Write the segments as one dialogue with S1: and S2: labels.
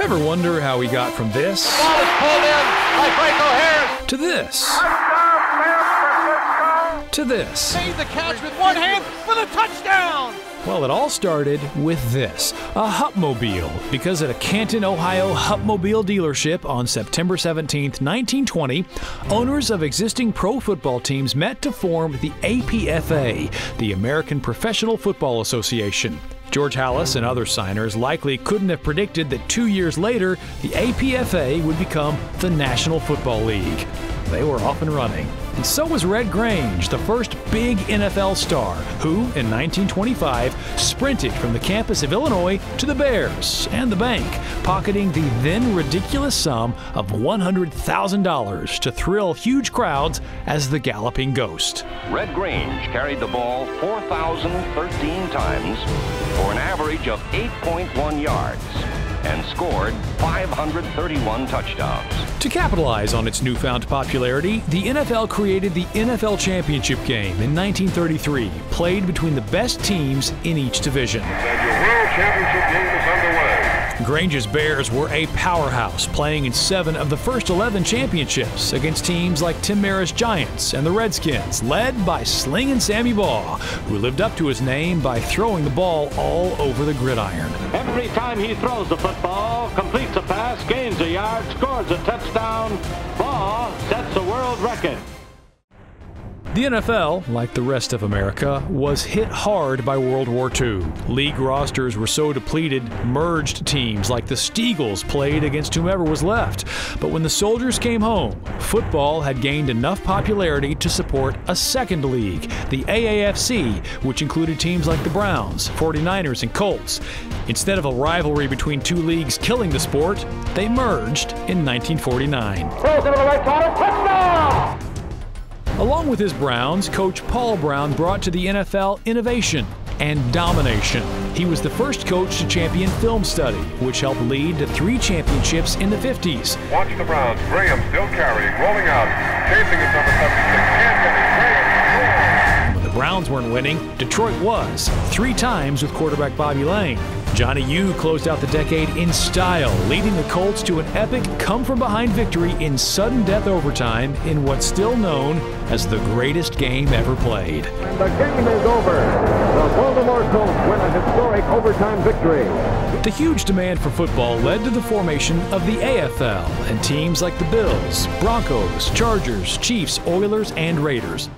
S1: Ever wonder how he got from this
S2: Ball is pulled in by Franco Harris.
S1: to this to this?
S2: Made the catch with one hand for the touchdown.
S1: Well, it all started with this, a Hupmobile, because at a Canton, Ohio Hupmobile dealership on September 17, 1920, owners of existing pro football teams met to form the APFA, the American Professional Football Association. George Halas and other signers likely couldn't have predicted that 2 years later, the APFA would become the National Football League. They were off and running. And so was Red Grange, the first big NFL star, who, in 1925, sprinted from the campus of Illinois to the Bears and the bank, pocketing the then ridiculous sum of $100,000 to thrill huge crowds as the Galloping Ghost.
S3: Red Grange carried the ball 4,013 times for an average of 8.1 yards and scored 531 touchdowns.
S1: To capitalize on its newfound popularity, the NFL created the NFL Championship Game in 1933, played between the best teams in each division.
S4: And your World Championship Game is underway.
S1: Grange's Bears were a powerhouse, playing in 7 of the first 11 championships against teams like Tim Mara's Giants and the Redskins, led by Slingin' Sammy Baugh, who lived up to his name by throwing the ball all over the gridiron.
S5: Every time he throws the football, completes a pass, gains a yard, scores a touchdown, Baugh sets a world record.
S1: The NFL, like the rest of America, was hit hard by World War II. League rosters were so depleted, merged teams like the Steagles played against whomever was left. But when the soldiers came home, football had gained enough popularity to support a second league, the AAFC, which included teams like the Browns, 49ers, and Colts. Instead of a rivalry between two leagues killing the sport, they merged in 1949.
S2: Throws into the right corner. Touchdown.
S1: Along with his Browns, Coach Paul Brown brought to the NFL innovation and domination. He was the first coach to champion film study, which helped lead to 3 championships in the 50s.
S4: Watch the Browns. Graham still carrying, rolling out, chasing his number 76. Can't get it. Graham.
S1: When the Browns weren't winning, Detroit was, 3 times with quarterback Bobby Lane. Johnny U closed out the decade in style, leading the Colts to an epic come-from-behind victory in sudden death overtime in what's still known as the greatest game ever played.
S6: And the game is over. The Baltimore Colts win a historic overtime victory.
S1: The huge demand for football led to the formation of the AFL and teams like the Bills, Broncos, Chargers, Chiefs, Oilers, and Raiders.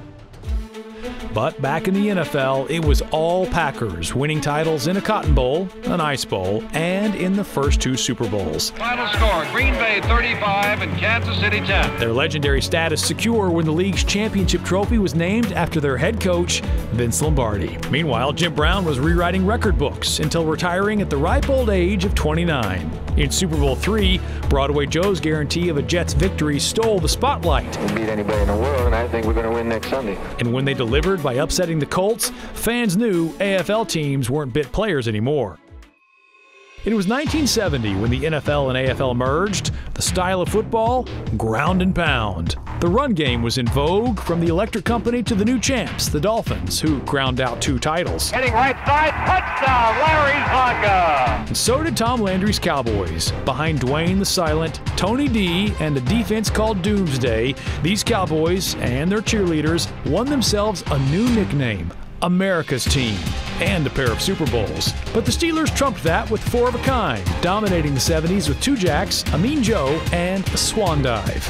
S1: But back in the NFL, it was all Packers, winning titles in a Cotton Bowl, an Ice Bowl, and in the first 2 Super Bowls.
S2: Final score, Green Bay 35 and Kansas City 10.
S1: Their legendary status secure when the league's championship trophy was named after their head coach, Vince Lombardi. Meanwhile, Jim Brown was rewriting record books until retiring at the ripe old age of 29. In Super Bowl III, Broadway Joe's guarantee of a Jets victory stole the spotlight.
S7: We'll beat anybody in the world, and I think we're going to win next Sunday.
S1: And when they delivered by upsetting the Colts, fans knew AFL teams weren't bit players anymore. It was 1970 when the NFL and AFL merged. The style of football, ground and pound. The run game was in vogue, from the Electric Company to the new champs, the Dolphins, who ground out 2 titles.
S2: Heading right side, touchdown, Larry Zonka.
S1: And so did Tom Landry's Cowboys. Behind Dwayne the Silent, Tony D, and a defense called Doomsday, these Cowboys and their cheerleaders won themselves a new nickname, America's Team, and a pair of Super Bowls. But the Steelers trumped that with 4 of a kind, dominating the 70s with 2 jacks, a Mean Joe, and a Swan Dive.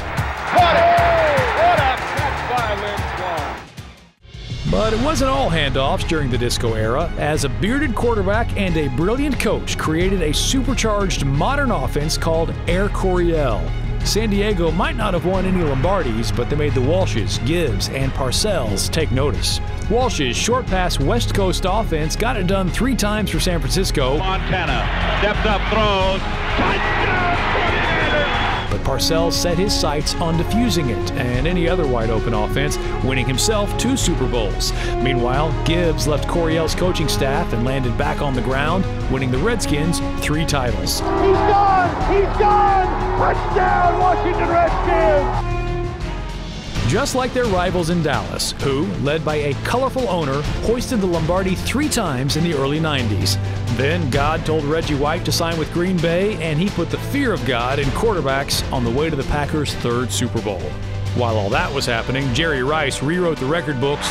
S2: What a catch by Lynn Swan.
S1: But it wasn't all handoffs during the disco era, as a bearded quarterback and a brilliant coach created a supercharged modern offense called Air Coryell. San Diego might not have won any Lombardis, but they made the Walshes, Gibbs, and Parcells take notice. Walsh's short pass West Coast offense got it done 3 times for San Francisco.
S2: Montana steps up, throws, touchdown, 49ers.
S1: But Parcells set his sights on defusing it and any other wide-open offense, winning himself 2 Super Bowls. Meanwhile, Gibbs left Coryell's coaching staff and landed back on the ground, winning the Redskins 3 titles.
S2: He's gone! He's gone! Touchdown, Washington Redskins!
S1: just like their rivals in Dallas, who, led by a colorful owner, hoisted the Lombardi 3 times in the early 90s. Then God told Reggie White to sign with Green Bay, and he put the fear of God in quarterbacks on the way to the Packers' 3rd Super Bowl. While all that was happening, Jerry Rice rewrote the record books,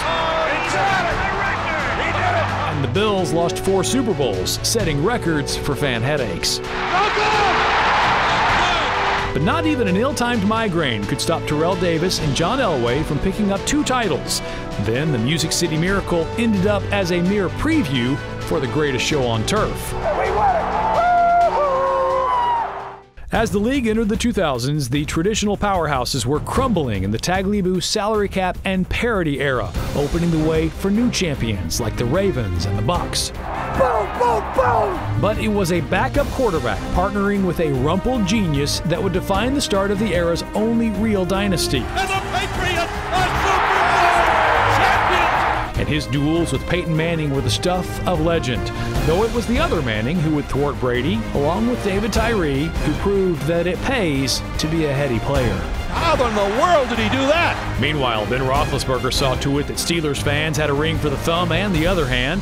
S1: and the Bills lost 4 Super Bowls, setting records for fan headaches. But not even an ill-timed migraine could stop Terrell Davis and John Elway from picking up 2 titles. Then the Music City Miracle ended up as a mere preview for the greatest show on turf. As the league entered the 2000s, the traditional powerhouses were crumbling in the Tagliabue salary cap and parity era, opening the way for new champions like the Ravens and the Bucs. Boom, boom, boom! But it was a backup quarterback partnering with a rumpled genius that would define the start of the era's only real dynasty.
S8: And the Patriots are Super Bowl champions!
S1: And his duels with Peyton Manning were the stuff of legend, though it was the other Manning who would thwart Brady, along with David Tyree, who proved that it pays to be a heady player.
S8: How in the world did he do that?
S1: Meanwhile, Ben Roethlisberger saw to it that Steelers fans had a ring for the thumb and the other hand.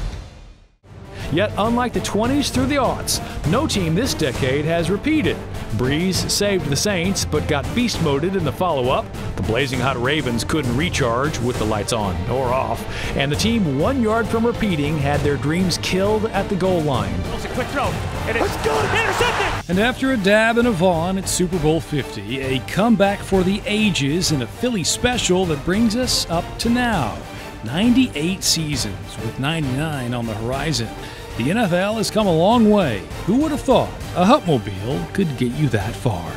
S1: Yet, unlike the 20s through the aughts, no team this decade has repeated. Breeze saved the Saints, but got beast-moded in the follow-up. The blazing hot Ravens couldn't recharge with the lights on or off. And the team 1 yard from repeating had their dreams killed at the goal line.
S8: It's a quick throw. And it's good. Intercepted!
S9: And after a dab and a Vaughn at Super Bowl 50, a comeback for the ages and a Philly special that brings us up to now. 98 seasons with 99 on the horizon. The NFL has come a long way. Who would have thought a Hupmobile could get you that far?